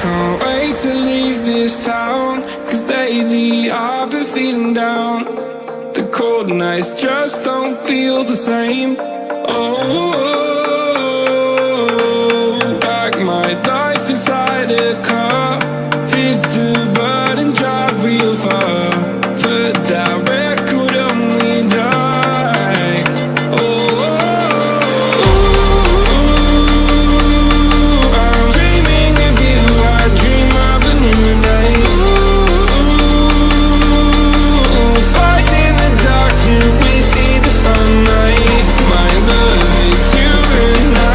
can't wait to leave this town, 'cause lately I've been feeling down. The cold nights just don't feel the same. Oh, like my life inside a car, hit the button, drive real far, put that record on me like, oh, I'm dreaming of you, I dream of a new day. Fight in the dark till we see the sunlight. My love, it's you and I.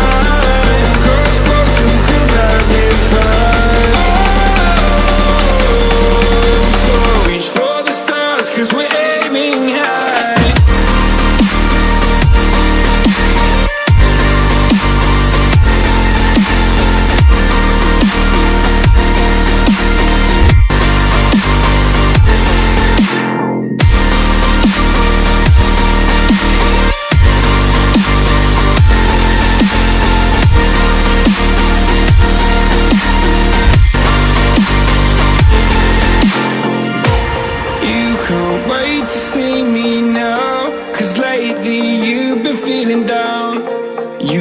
Cross close, who could light this fire? So reach for the stars, 'cause we're aiming high. You can't wait to see me now, 'cause lately you've been feeling down. You